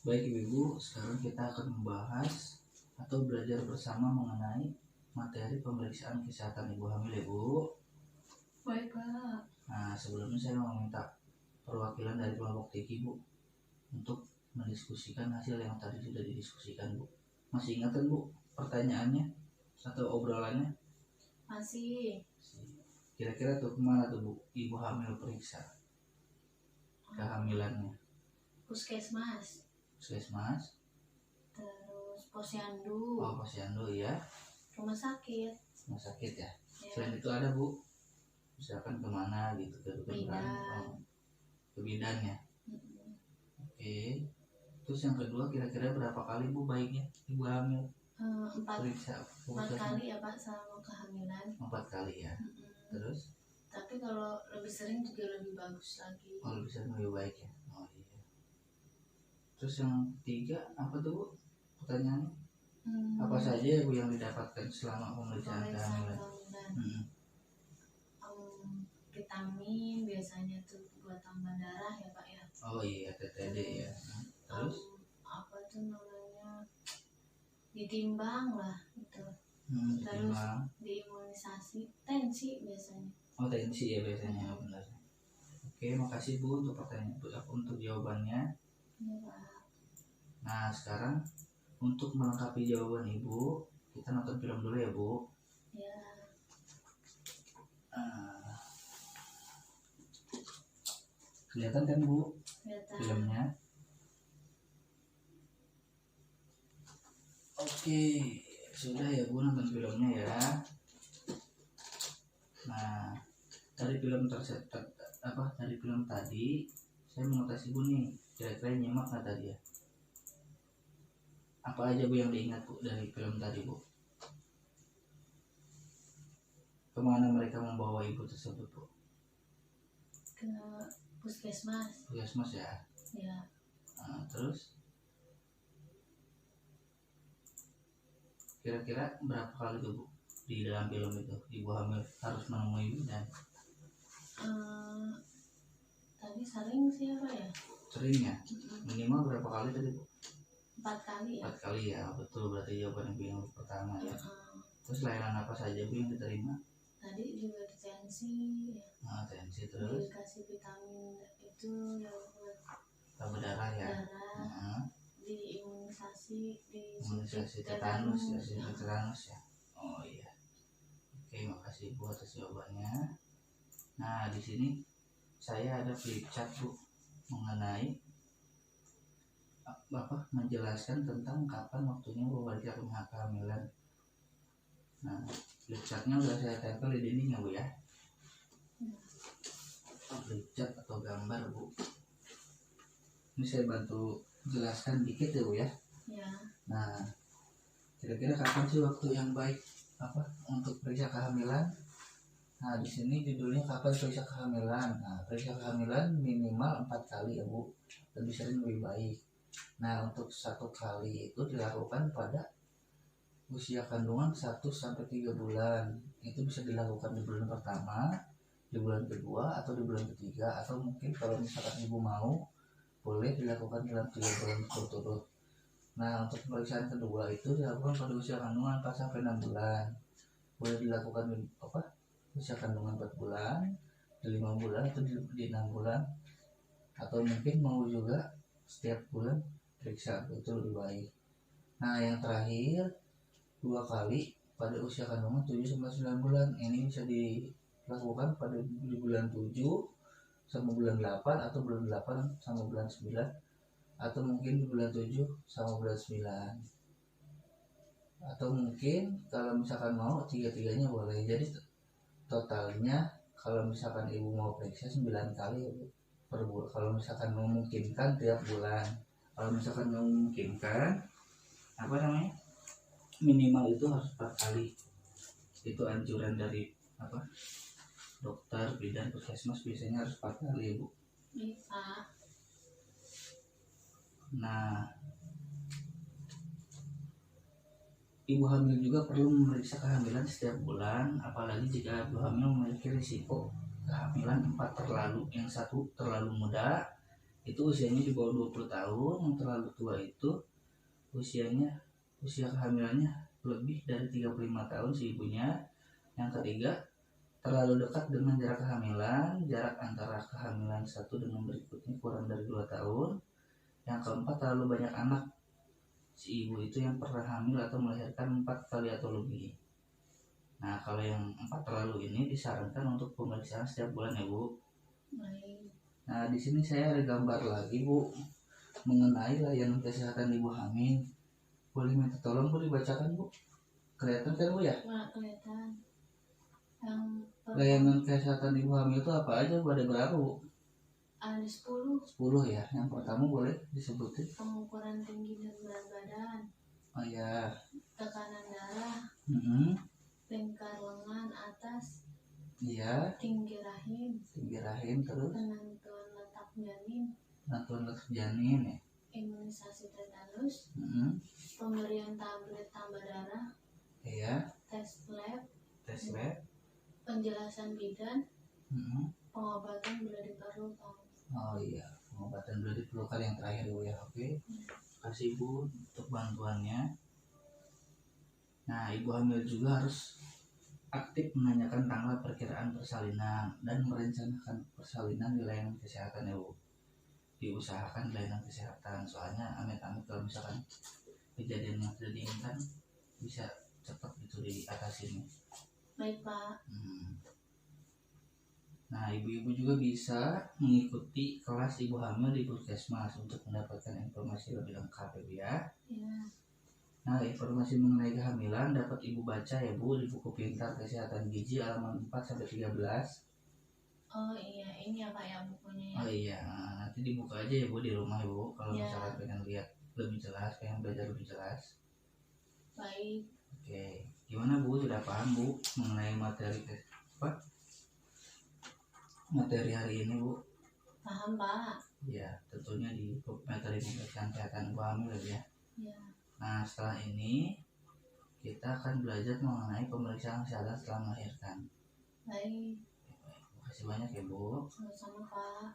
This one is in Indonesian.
Baik Ibu, sekarang kita akan membahas atau belajar bersama mengenai materi pemeriksaan kesehatan ibu hamil ya Bu. Baik Pak. Nah sebelumnya saya mau minta perwakilan dari kelompok TIKI Bu untuk mendiskusikan hasil yang tadi sudah didiskusikan Bu. Masih ingat kan Bu pertanyaannya atau obrolannya? Masih. Kira-kira tuh kemana tuh Bu ibu hamil periksa kehamilannya? Puskesmas. Puskesmas? Terus posyandu. Oh posyandu ya. Rumah sakit. Rumah sakit ya. Ya. Selain itu ada Bu, misalkan kemana gitu ke Bidan. ke bidan ya. Mm-mm. Oke. Terus yang kedua kira-kira berapa kali Bu baiknya ibu hamil Empat periksa? kali ya Pak selama kehamilan. 4 kali ya. Mm-mm. Terus Tapi kalau lebih sering juga lebih bagus lagi. kalau bisa lebih baik ya. Oh iya. Terus yang ketiga apa tuh Bu pertanyaannya? Apa saja ya Bu yang didapatkan selama pemeriksaan kehamilan? Vitamin biasanya tuh buat tambah darah ya Pak ya. Oh iya TTD ya. Terus apa tuh namanya, ditimbang lah itu. Terus ditimbang. diimunisasi, tensi biasanya. Oh tensi ya biasanya benar. Oke makasih Bu untuk pertanyaan untuk jawabannya. Ya Pak. Nah sekarang untuk melengkapi jawaban Ibu kita nonton film dulu ya Bu. Ya. Kelihatan kan Bu Kelihatan. filmnya? Oke sudah ya Bu nonton filmnya ya. Nah dari film dari film tadi saya menotasi Bu nih, kira-kira nyimak nggak tadi ya? Apa aja Bu yang diingat Bu dari film tadi Bu? Kemana mereka membawa ibu tersebut Bu? Ke puskesmas. Puskesmas ya. Ya. Nah, terus kira-kira berapa kali tuh Bu di dalam film itu ibu hamil harus menemui bidan? Tadi sering siapa ya? Sering ya? Minimal berapa kali tadi Bu? 4 kali ya. 4 kali ya, betul berarti jawaban Ibu yang pertama ya. Terus layanan apa saja Bu yang diterima? Tadi juga tensi ya. Nah, tensi terus dikasih vitamin itu yang buat tambah darah ya. darah. Diimunisasi, Imunisasi tetanus ya, suntik tetanus ya. Oh iya. Oke, makasih Bu atas jawabannya. Nah, di sini saya ada flip chart Bu mengenai menjelaskan tentang kapan waktunya Bu balik ke kehamilan. Nah, flip chartnya udah saya tempel di dinding ya Bu ya. Flip chart atau gambar Bu. Ini saya bantu jelaskan dikit ya Bu ya. Ya. Nah, kira-kira kapan sih waktu yang baik untuk periksa kehamilan? Nah, di sini judulnya kapan periksa kehamilan. Nah, periksa kehamilan minimal 4 kali ya Bu. Lebih sering lebih baik. Nah, untuk 1 kali itu dilakukan pada usia kandungan 1-3 bulan. Itu bisa dilakukan di bulan pertama, di bulan kedua, atau di bulan ketiga, atau mungkin kalau misalkan Ibu mau boleh dilakukan dalam 3 bulan berturut-turut. Nah, untuk pemeriksaan kedua itu dilakukan pada usia kandungan 4-6 bulan. Boleh dilakukan usia kandungan 4 bulan, di 5 bulan, atau di 6 bulan. Atau mungkin mau juga setiap bulan periksa, itu lebih baik. Nah, yang terakhir 2 kali pada usia kandungan 7-9 bulan. Ini bisa dilakukan pada di bulan 7 sama bulan 8, atau bulan 8 sama bulan 9, atau mungkin di bulan 7 sama bulan 9, atau mungkin kalau misalkan mau 3-3-nya boleh. Jadi totalnya kalau misalkan Ibu mau periksa 9 kali per bulan, kalau misalkan memungkinkan tiap bulan. Kalau misalkan memungkinkan minimal itu harus 4 kali. Itu anjuran dari dokter, bidan, puskesmas biasanya harus 4 kali Bu. Iya. Nah, ibu hamil juga perlu memeriksa kehamilan setiap bulan, apalagi jika ibu hamil memiliki risiko kehamilan 4 yang satu terlalu muda, itu usianya di bawah 20 tahun. Yang terlalu tua itu usia kehamilannya lebih dari 35 tahun si ibunya. Yang ketiga, terlalu dekat dengan jarak kehamilan, jarak antara kehamilan satu dengan berikutnya kurang dari 2 tahun. Yang keempat, terlalu banyak anak si ibu itu yang pernah hamil atau melahirkan 4 kali atau lebih. Nah, kalau yang 4 terlalu ini disarankan untuk pemeriksaan setiap bulan ya Bu. Baik. Nah, di sini saya ada gambar lagi Bu mengenai layanan kesehatan ibu hamil. Boleh minta tolong Bu dibacakan Bu? Kelihatan kan Bu ya? Nggak kelihatan. Yang Layanan kesehatan ibu hamil itu apa aja Bu? Ada berapa Bu? ada 10. 10 ya. Yang pertama boleh disebutin? Pengukuran tinggi dan berat badan, Oh ya. tekanan darah, lingkar lengan atas, Iya. tinggi rahim, Terus penentuan letak janin, bantuan letak janin ya. imunisasi tetanus, Mm-mm. pemberian tablet tambah darah, Iya. tes lab, penjelasan bidan, Mm-mm. pengobatan bila diperlukan. Oh iya, pengobatan boleh diperlukan yang terakhir Bu ya. Oke. Kasih Bu untuk bantuannya. Nah, ibu hamil juga harus aktif menanyakan tanggal perkiraan persalinan dan merencanakan persalinan di layanan kesehatan ya Bu. Diusahakan di layanan kesehatan, soalnya amit-amit kalau misalkan kejadian yang tidak diinginkan bisa cepat itu diatasi. Baik Pak. Nah, ibu-ibu juga bisa mengikuti kelas ibu hamil di Puskesmas untuk mendapatkan informasi lebih lengkap ya Bu ya. Ya. Nah, informasi mengenai kehamilan dapat ibu baca ya Bu di buku pintar kesehatan gizi halaman 4-13. Oh iya, ini ya Pak ya bukunya ya. Oh iya, nanti dibuka aja ya Bu di rumah ya Bu kalau Ya. misalkan pengen lihat lebih jelas, pengen belajar lebih jelas. Baik. Oke, gimana Bu, sudah paham Bu mengenai materi hari ini Bu? Paham Pak. Ya, tentunya di materi pemeriksaan kesehatan ibu hamil ya. Ya. Nah, setelah ini kita akan belajar mengenai pemeriksaan kesehatan setelah melahirkan. Baik. Terima kasih banyak ya Bu. Sama-sama Pak.